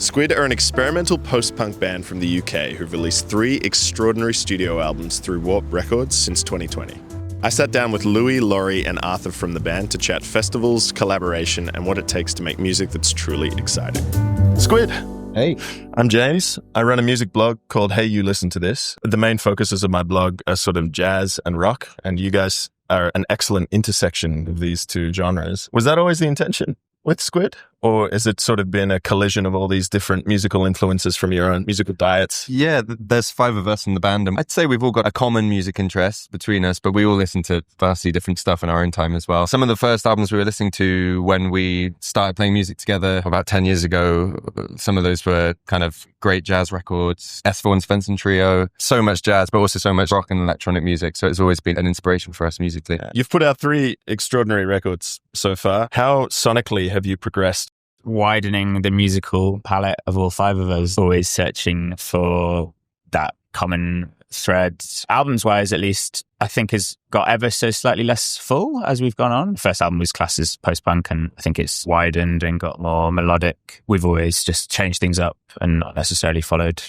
Squid are an experimental post-punk band from the UK who've released 3 extraordinary studio albums through Warp Records since 2020. I sat down with Louis, Laurie and Arthur from the band to chat festivals, collaboration and what it takes to make music that's truly exciting. Squid! Hey. I'm James. I run a music blog called Hey You Listen to This. The main focuses of my blog are sort of jazz and rock, and you guys are an excellent intersection of these two genres. Was that always the intention with Squid? Or has it sort of been a collision of all these different musical influences from your own musical diets? Yeah, there's 5 of us in the band, and I'd say we've all got a common music interest between us, but we all listen to vastly different stuff in our own time as well. Some of the first albums we were listening to when we started playing music together about 10 years ago, some of those were kind of great jazz records. S4 and Svensson Trio, so much jazz, but also so much rock and electronic music. So it's always been an inspiration for us musically. Yeah. You've put out 3 extraordinary records so far. How sonically have you progressed? Widening the musical palette of all 5 of us, always searching for that common thread. Albums-wise, at least, I think has got ever so slightly less full as we've gone on. The first album was classed as post-punk, and I think it's widened and got more melodic. We've always just changed things up and not necessarily followed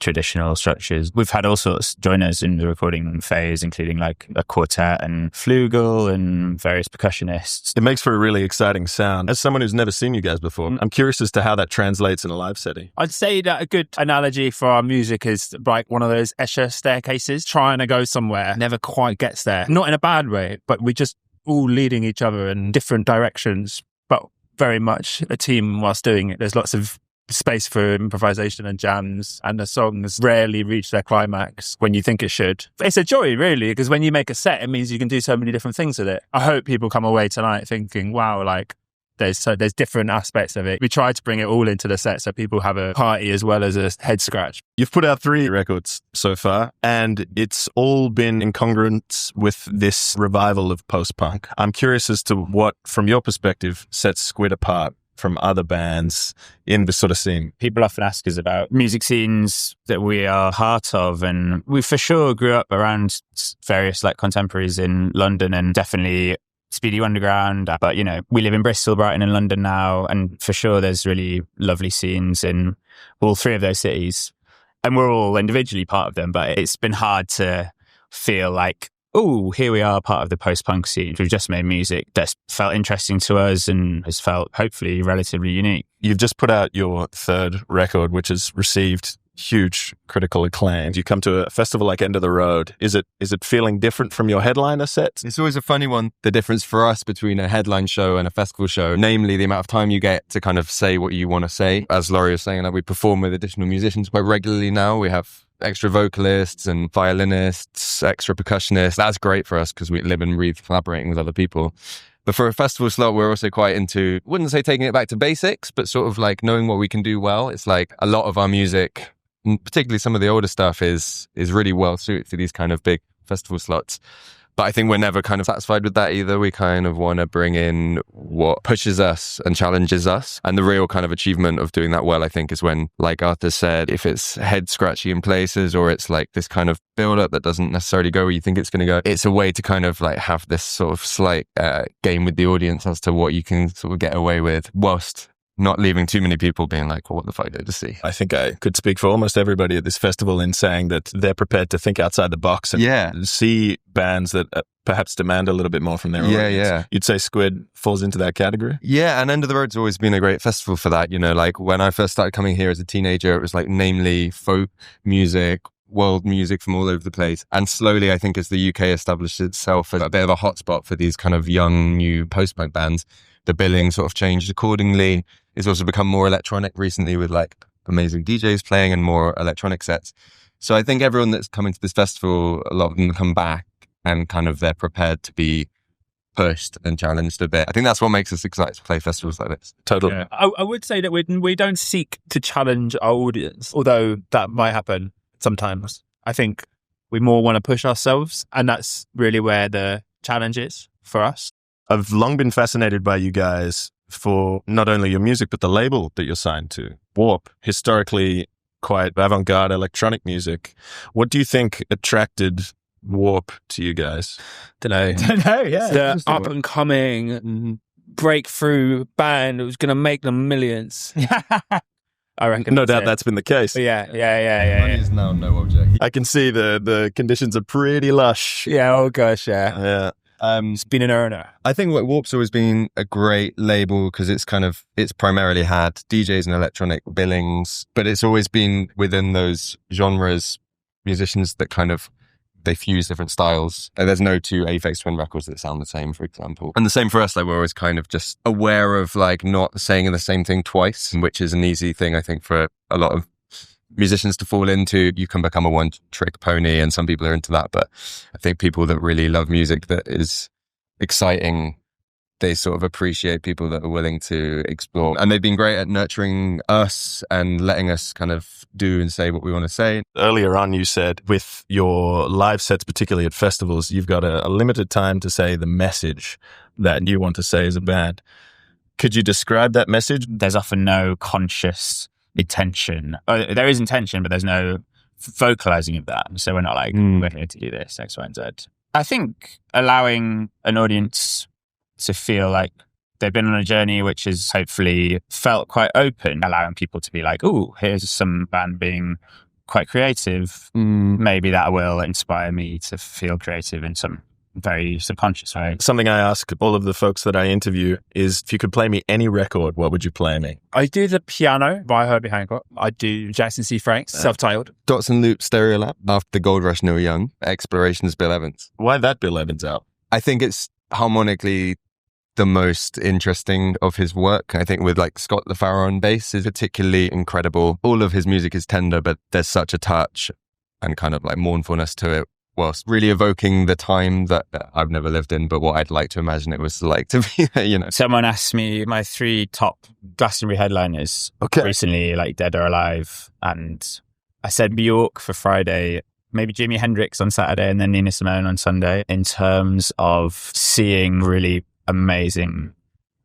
traditional structures. We've had all sorts join us in the recording phase, including like a quartet and flugel and various percussionists. It makes for a really exciting sound. As someone who's never seen you guys before, I'm curious as to how that translates in a live setting. I'd say that a good analogy for our music is like one of those Escher staircases, trying to go somewhere, never quite gets there. Not in a bad way, but we're just all leading each other in different directions, but very much a team whilst doing it. There's lots of space for improvisation and jams, and the songs rarely reach their climax when you think it should. It's a joy, really, because when you make a set, it means you can do so many different things with it. I hope people come away tonight thinking, wow, like there's different aspects of it. We try to bring it all into the set so people have a party as well as a head scratch. You've put out 3 records so far, and it's all been in congruence with this revival of post-punk. I'm curious as to what, from your perspective, sets Squid apart from other bands in this sort of scene. People often ask us about music scenes that we are part of, and we for sure grew up around various like contemporaries in London and definitely Speedy Underground. But, you know, we live in Bristol, Brighton and London now, and for sure there's really lovely scenes in all 3 of those cities. And we're all individually part of them, but it's been hard to feel like, oh, here we are, part of the post-punk scene. We've just made music that's felt interesting to us and has felt, hopefully, relatively unique. You've just put out your 3rd record, which has received huge critical acclaim. You come to a festival like End of the Road. Is it feeling different from your headliner sets? It's always a funny one, the difference for us between a headline show and a festival show, namely the amount of time you get to kind of say what you want to say. As Laurie was saying, like, we perform with additional musicians quite regularly now. We have extra vocalists and violinists, extra percussionists. That's great for us because we live and breathe collaborating with other people. But for a festival slot, we're also quite into, wouldn't say taking it back to basics, but sort of like knowing what we can do well. It's like a lot of our music, particularly some of the older stuff, is really well suited for these kind of big festival slots. But I think we're never kind of satisfied with that either. We kind of want to bring in what pushes us and challenges us. And the real kind of achievement of doing that well, I think, is when, like Arthur said, if it's head scratchy in places or it's like this kind of build up that doesn't necessarily go where you think it's going to go, it's a way to kind of like have this sort of slight game with the audience as to what you can sort of get away with whilst not leaving too many people being like, well, what the fuck did I just see? I think I could speak for almost everybody at this festival in saying that they're prepared to think outside the box and see bands that perhaps demand a little bit more from their audience. Yeah. You'd say Squid falls into that category? Yeah, and End of the Road's always been a great festival for that. You know, like when I first started coming here as a teenager, it was like namely folk music, world music from all over the place. And slowly, I think as the UK established itself as a bit of a hotspot for these kind of young, new post-punk bands, the billing sort of changed accordingly. It's also become more electronic recently with like amazing DJs playing and more electronic sets. So I think everyone that's coming to this festival, a lot of them come back and kind of they're prepared to be pushed and challenged a bit. I think that's what makes us excited to play festivals like this. Totally. Yeah. I would say that we don't seek to challenge our audience, although that might happen sometimes. I think we more want to push ourselves, and that's really where the challenge is for us. I've long been fascinated by you guys for not only your music, but the label that you're signed to. Warp, historically quite avant-garde electronic music. What do you think attracted Warp to you guys? Don't know, yeah. The up-and-coming breakthrough band that was going to make them millions. I reckon. No doubt that's been the case. Yeah. Money is now no object. I can see the conditions are pretty lush. Yeah, oh gosh, yeah. Yeah. It's been an earner. I think Warp's always been a great label because it's primarily had DJs and electronic billings, but it's always been within those genres, musicians that kind of, they fuse different styles. There's no two Aphex Twin records that sound the same, for example. And the same for us, like we're always kind of just aware of like not saying the same thing twice, which is an easy thing, I think, for a lot of musicians to fall into. You can become a one-trick pony, and some people are into that. But I think people that really love music that is exciting, they sort of appreciate people that are willing to explore. And they've been great at nurturing us and letting us kind of do and say what we want to say. Earlier on, you said with your live sets, particularly at festivals, you've got a limited time to say the message that you want to say as a band. Could you describe that message? There's often no conscious intention. There is intention, but there's no vocalizing of that. So we're not like, we're here to do this, X, Y, and Z. I think allowing an audience to feel like they've been on a journey which is hopefully felt quite open, allowing people to be like, oh, here's some band being quite creative. Maybe that will inspire me to feel creative in some very subconscious way. Something I ask all of the folks that I interview is, if you could play me any record, what would you play me? I do The Piano by Herbie Hancock. I do Jackson C. Frank's self-titled. Dots and Loops Stereolab after the Gold Rush Neil Young. Explorations Bill Evans. Why that Bill Evans out? I think it's harmonically the most interesting of his work. I think with like Scott LaFaro on bass is particularly incredible. All of his music is tender, but there's such a touch and kind of like mournfulness to it, whilst really evoking the time that I've never lived in, but what I'd like to imagine it was like to be there, you know. Someone asked me my 3 top Glastonbury headliners recently, like dead or alive, and I said Bjork for Friday, maybe Jimi Hendrix on Saturday, and then Nina Simone on Sunday. In terms of seeing really amazing,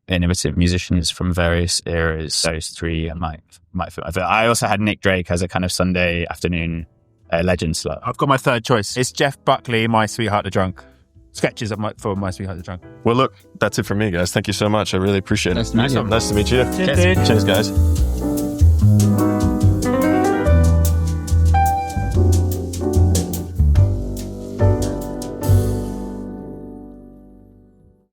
innovative musicians from various eras, those 3 might fit my fit. I also had Nick Drake as a kind of Sunday afternoon legend slot. I've got my third choice. It's Jeff Buckley, My Sweetheart the Drunk. Sketches for My Sweetheart the Drunk. Well, look, that's it from me, guys. Thank you so much. I really appreciate it. Nice to meet you. Nice to meet you. Cheers. Cheers, guys.